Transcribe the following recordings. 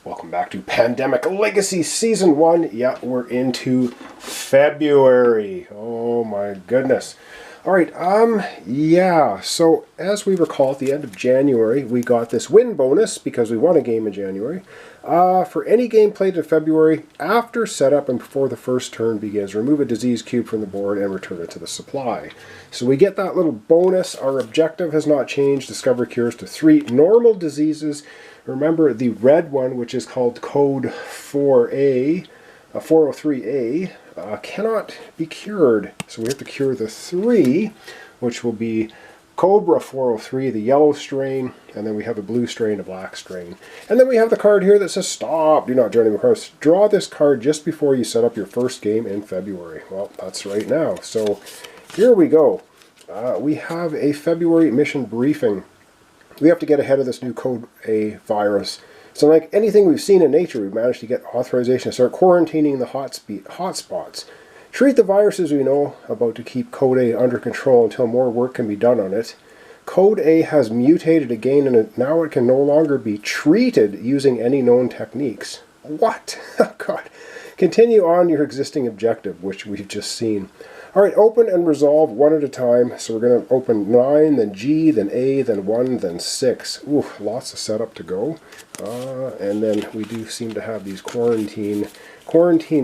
Welcome back to Pandemic Legacy Season 1. Yeah, we're into February. Oh my goodness. Alright, so as we recall, at the end of January, we got this win bonus because we won a game in January. For any game played in February, after setup and before the first turn begins, remove a disease cube from the board and return it to the supply. So we get that little bonus. Our objective has not changed. Discover cures to 3 normal diseases. Remember, the red one, which is called Code 4A, 403A, cannot be cured. So we have to cure the 3, which will be Cobra 403, the yellow strain, and then we have a blue strain, a black strain. And then we have the card here that says, stop, do not join any cards. Draw this card just before you set up your first game in February. Well, that's right now. So here we go. We have a February mission briefing. We have to get ahead of this new Code A virus. So like anything we've seen in nature, we've managed to get authorization to start quarantining the hotspots. Treat the viruses we know about to keep Code A under control until more work can be done on it. Code A has mutated again and now it can no longer be treated using any known techniques. What? Oh God. Continue on your existing objective, which we've just seen. Alright, open and resolve one at a time. So we're going to open 9, then G, then A, then 1, then 6. Ooh, lots of setup to go. And then we do seem to have these quarantine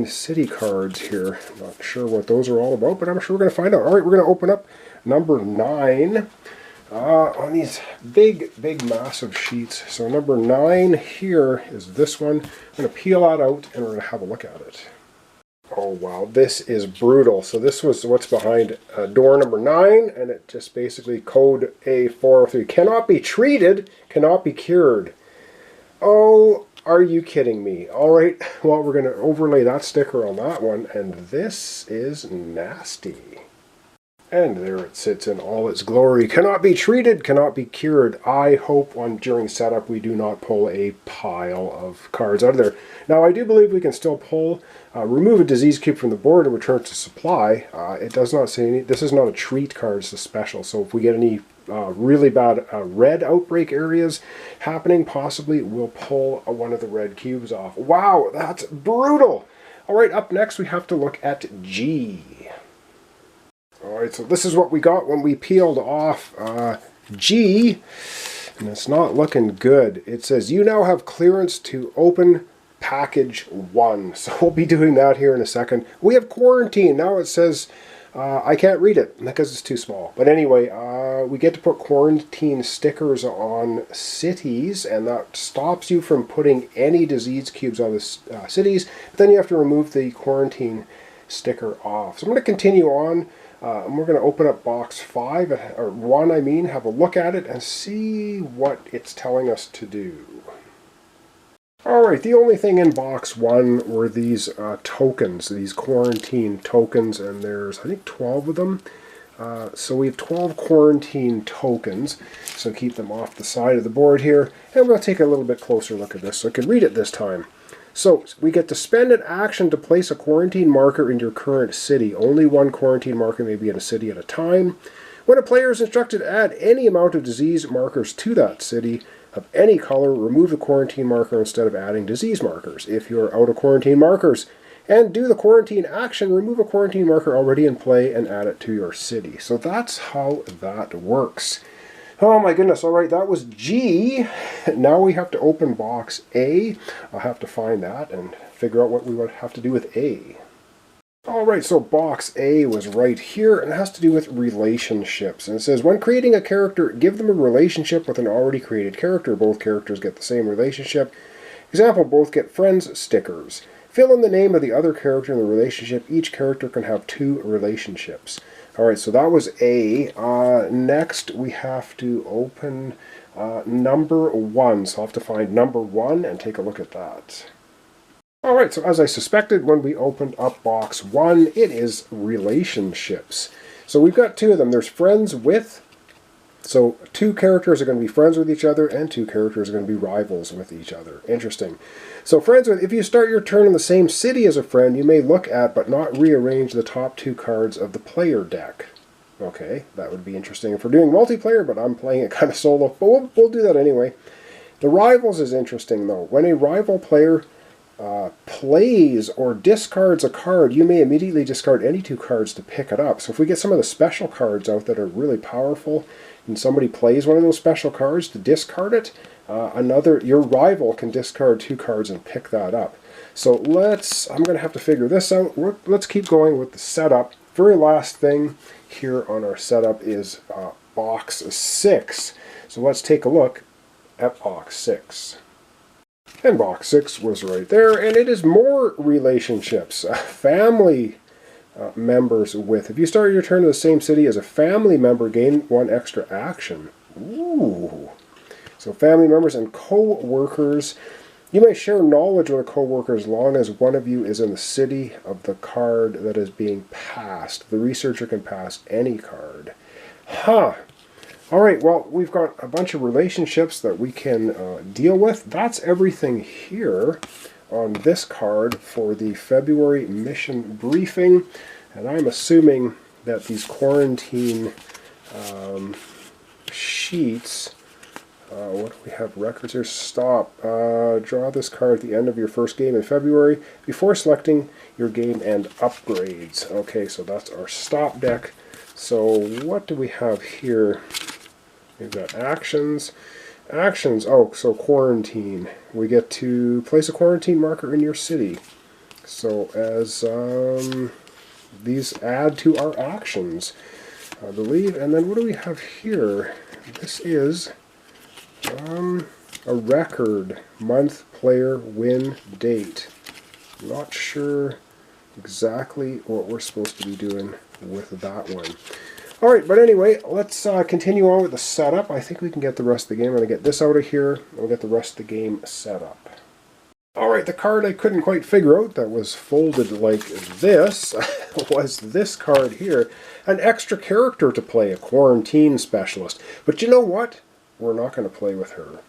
city cards here. Not sure what those are all about, but I'm sure we're going to find out. Alright, we're going to open up number 9 on these big, massive sheets. So number 9 here is this one. I'm going to peel that out and we're going to have a look at it. Oh wow, this is brutal. So this was what's behind door number 9, and it just basically Code A403. Cannot be treated, cannot be cured. Oh, are you kidding me? Alright, well we're going to overlay that sticker on that one, and this is nasty. And there it sits in all its glory. Cannot be treated, cannot be cured. I hope during setup we do not pull a pile of cards out of there. Now I do believe we can still pull, remove a disease cube from the board and return it to supply. It does not say any, this is not a treat card, it's a special. So if we get any really bad red outbreak areas happening, possibly we'll pull one of the red cubes off. Wow, that's brutal. Alright, up next we have to look at G. Alright, so this is what we got when we peeled off G, and it's not looking good. It says, you now have clearance to open package 1. So we'll be doing that here in a second. We have quarantine. Now it says, I can't read it because it's too small. But anyway, we get to put quarantine stickers on cities, and that stops you from putting any disease cubes on the cities. But then you have to remove the quarantine sticker off. So I'm going to continue on. And we're going to open up box 5, or 1 I mean, have a look at it and see what it's telling us to do. Alright, the only thing in box 1 were these tokens, these quarantine tokens, and there's I think 12 of them. So we have 12 quarantine tokens, so keep them off the side of the board here, and we'll take a little bit closer look at this so I can read it this time. So, we get to spend an action to place a quarantine marker in your current city. Only one quarantine marker may be in a city at a time. When a player is instructed to add any amount of disease markers to that city of any color, remove the quarantine marker instead of adding disease markers. If you're out of quarantine markers and do the quarantine action, remove a quarantine marker already in play and add it to your city. So that's how that works. Oh my goodness, alright, that was G. Now we have to open box A. I'll have to find that and figure out what we would have to do with A. Alright, so box A was right here, and it has to do with relationships. And it says, when creating a character, give them a relationship with an already created character. Both characters get the same relationship. Example, both get friends stickers. Fill in the name of the other character in the relationship. Each character can have 2 relationships. Alright, so that was A. Next, we have to open number 1. So I'll have to find number 1 and take a look at that. Alright, so as I suspected when we opened up box 1, it is relationships. So we've got 2 of them. There's friends with. So 2 characters are going to be friends with each other, and 2 characters are going to be rivals with each other. Interesting. So friends with, if you start your turn in the same city as a friend, you may look at but not rearrange the top 2 cards of the player deck. Okay, that would be interesting if we're doing multiplayer, but I'm playing it kind of solo. But we'll do that anyway. The rivals is interesting, though. When a rival player plays or discards a card, you may immediately discard any 2 cards to pick it up. So if we get some of the special cards out that are really powerful, and somebody plays one of those special cards to discard it, your rival can discard 2 cards and pick that up. So I'm going to have to figure this out. Let's keep going with the setup. Very last thing here on our setup is box 6. So let's take a look at box 6. And box 6 was right there, and it is more relationships. Family members with. If you start your turn in the same city as a family member, gain 1 extra action. Ooh. So family members and co-workers. You may share knowledge with a co-worker as long as one of you is in the city of the card that is being passed. The researcher can pass any card. Huh. Alright, well, we've got a bunch of relationships that we can deal with. That's everything here on this card for the February mission briefing. And I'm assuming that these quarantine sheets, what do we have? Records here. Stop. Draw this card at the end of your first game in February before selecting your game and upgrades. Okay, so that's our stop deck. So what do we have here? We've got actions. Actions. Oh, so quarantine. We get to place a quarantine marker in your city. So as these add to our actions, I believe. And then what do we have here? This is a record. Month, player, win, date. Not sure exactly what we're supposed to be doing with that one. Alright, but anyway, let's continue on with the setup. I think we can get the rest of the game. I'm going to get this out of here, and we'll get the rest of the game set up. Alright, the card I couldn't quite figure out that was folded like this was this card here. An extra character to play, a quarantine specialist. But you know what? We're not going to play with her,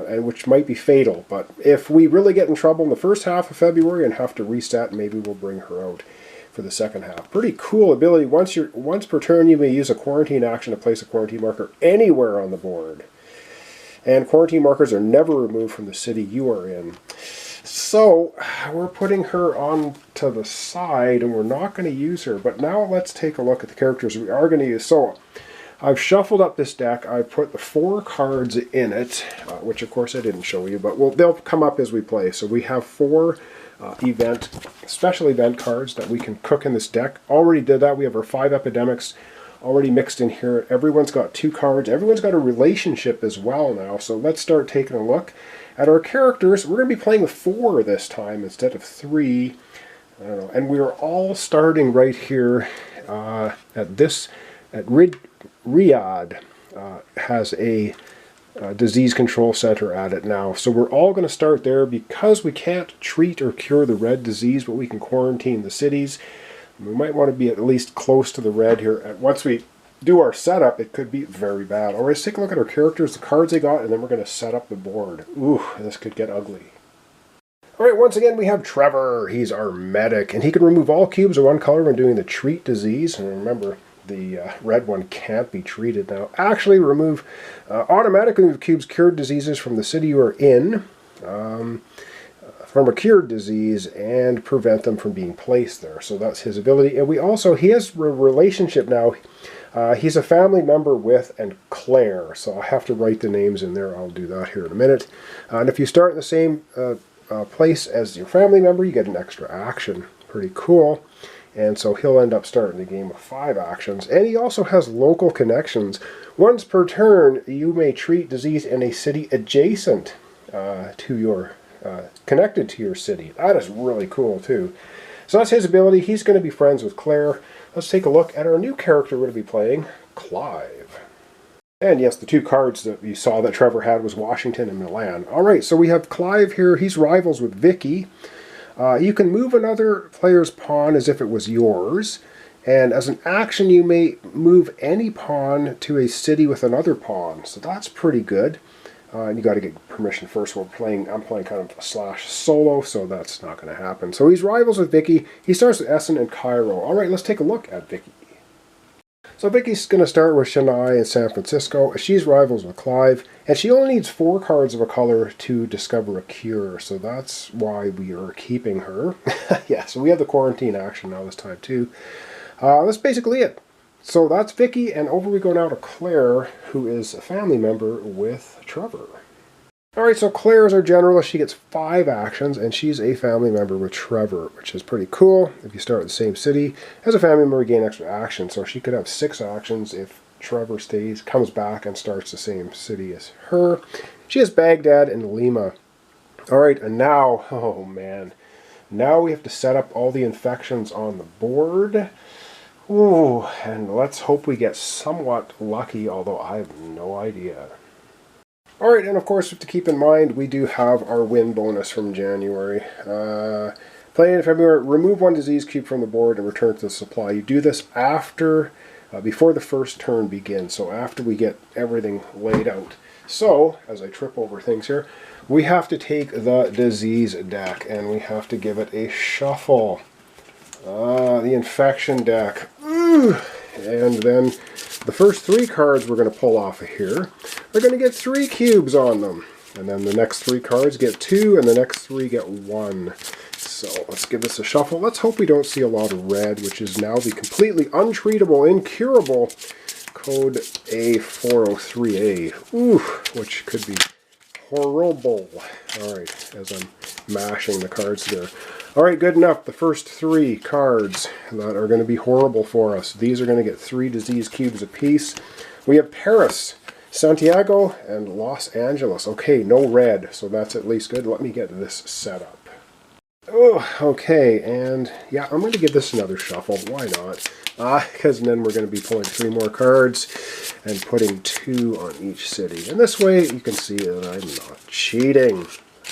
and which might be fatal. But if we really get in trouble in the first half of February and have to reset, maybe we'll bring her out for the second half. Pretty cool ability. Once per turn, you may use a quarantine action to place a quarantine marker anywhere on the board. And quarantine markers are never removed from the city you are in. So we're putting her on to the side, and we're not going to use her. But now let's take a look at the characters we are going to use. So I've shuffled up this deck. I put the 4 cards in it, which of course I didn't show you, but they'll come up as we play. So we have 4 special event cards that we can cook in this deck. Already did that. We have our 5 epidemics already mixed in here. Everyone's got 2 cards. Everyone's got a relationship as well now. So let's start taking a look at our characters. We're going to be playing with 4 this time instead of 3. I don't know. And we're all starting right here at Riyadh has a disease control center at it now. So we're all going to start there because we can't treat or cure the red disease, but we can quarantine the cities. We might want to be at least close to the red here. And once we do our setup, it could be very bad. All right, let's take a look at our characters, the cards they got, and then we're going to set up the board. Ooh, this could get ugly. All right, once again, we have Trevor. He's our medic, and he can remove all cubes of one color when doing the treat disease. And remember, the red one can't be treated now. Actually, automatically remove cubes cured diseases from the city you are in, from a cured disease, and prevent them from being placed there. So that's his ability. And he has a relationship now. He's a family member with and Claire. So I have to write the names in there. I'll do that here in a minute. And if you start in the same place as your family member, you get an extra action. Pretty cool. And so he'll end up starting the game with 5 actions. And he also has local connections. Once per turn, you may treat disease in a city adjacent to your, connected to your city. That is really cool too. So that's his ability. He's going to be friends with Claire. Let's take a look at our new character we're going to be playing, Clive. And yes, the 2 cards that you saw that Trevor had was Washington and Milan. Alright, so we have Clive here. He's rivals with Vicky. You can move another player's pawn as if it was yours, and as an action you may move any pawn to a city with another pawn. So that's pretty good. And you got to get permission first. I'm playing kind of a slash solo, so that's not going to happen. So he's rivals with Vicky. He starts with Essen and Cairo. All right, let's take a look at Vicky. So Vicky's going to start with Shania in San Francisco. She's rivals with Clive, and she only needs 4 cards of a color to discover a cure, so that's why we are keeping her. Yeah, so we have the quarantine action now this time too. That's basically it. So that's Vicky, and over we go now to Claire, who is a family member with Trevor. Alright, so Claire is our generalist. She gets 5 actions, and she's a family member with Trevor, which is pretty cool. If you start in the same city, as a family member, you gain extra action. So she could have 6 actions if Trevor comes back and starts the same city as her. She has Baghdad and Lima. Alright, and now, oh man, now we have to set up all the infections on the board. Ooh, and let's hope we get somewhat lucky, although I have no idea. Alright, and of course, to keep in mind, we do have our win bonus from January. Playing in February, remove 1 disease cube from the board and return it to the supply. You do this before the first turn begins, so after we get everything laid out. So, as I trip over things here, we have to take the disease deck, and we have to give it a shuffle. The infection deck. And then the first 3 cards we're going to pull off of here are going to get 3 cubes on them. And then the next 3 cards get 2, and the next 3 get 1. So let's give this a shuffle. Let's hope we don't see a lot of red, which is now the completely untreatable, incurable code A403A. Ooh, which could be horrible. Alright, as I'm mashing the cards there. Alright, good enough. The first 3 cards that are going to be horrible for us. These are going to get 3 disease cubes apiece. We have Paris, Santiago, and Los Angeles. Okay, no red, so that's at least good. Let me get this set up. Oh, okay, and yeah, I'm going to give this another shuffle. Why not? Because then we're going to be pulling 3 more cards and putting 2 on each city. And this way, you can see that I'm not cheating.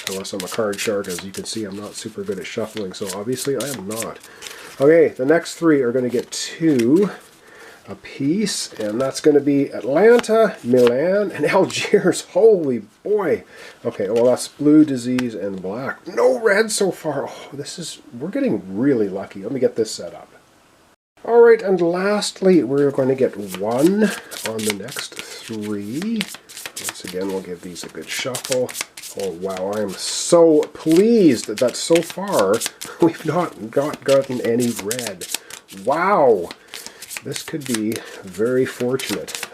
Unless I'm a card shark, as you can see, I'm not super good at shuffling, so obviously I am not. Okay, the next 3 are going to get 2 apiece, and that's going to be Atlanta, Milan, and Algiers. Holy boy! Okay, well that's blue, disease, and black. No red so far. Oh, we're getting really lucky. Let me get this set up. Alright, and lastly, we're going to get 1 on the next 3. Once again, we'll give these a good shuffle. Oh wow, I am so pleased that so far we've not gotten any red. Wow! This could be very fortunate.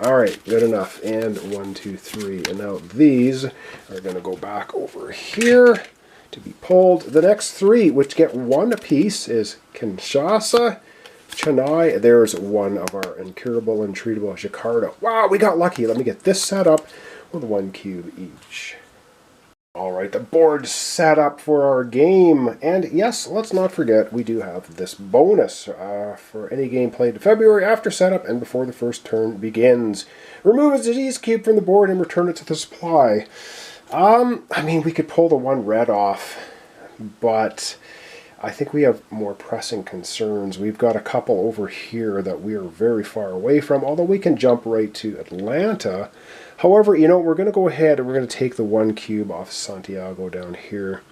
Alright, good enough. And 1, 2, 3. And now these are going to go back over here to be pulled. The next 3, which get 1 apiece, is Kinshasa, Chennai. There's 1 of our incurable and treatable Jakarta. Wow, we got lucky. Let me get this set up with 1 cube each. Alright, the board's set up for our game. And yes, let's not forget, we do have this bonus for any game played in February after setup and before the first turn begins. Remove a disease cube from the board and return it to the supply. I mean, we could pull the 1 red off, but I think we have more pressing concerns. We've got a couple over here that we are very far away from, although we can jump right to Atlanta. However, you know, we're going to go ahead and we're going to take the 1 cube off Santiago down here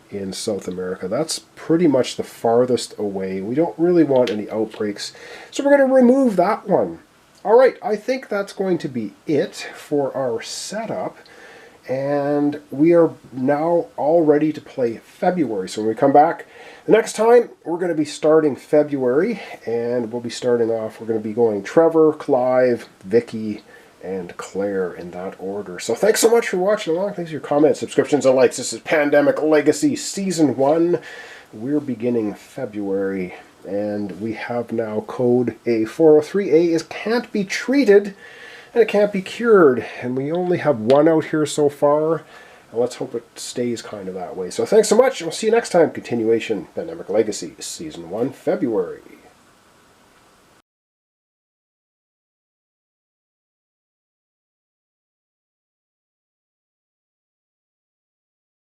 in South America. That's pretty much the farthest away. We don't really want any outbreaks, so we're going to remove that one. Alright, I think that's going to be it for our setup. And we are now all ready to play February. So when we come back the next time, we're going to be starting February. And we'll be starting off, we're going to be going Trevor, Clive, Vicky, and Claire in that order. So thanks so much for watching along. Thanks for your comments, subscriptions, and likes. This is Pandemic Legacy Season 1. We're beginning February. And we have now code A403A is can't be treated. And it can't be cured. And we only have 1 out here so far. And let's hope it stays kind of that way. So thanks so much. We'll see you next time. Continuation, Pandemic Legacy, Season 1, February.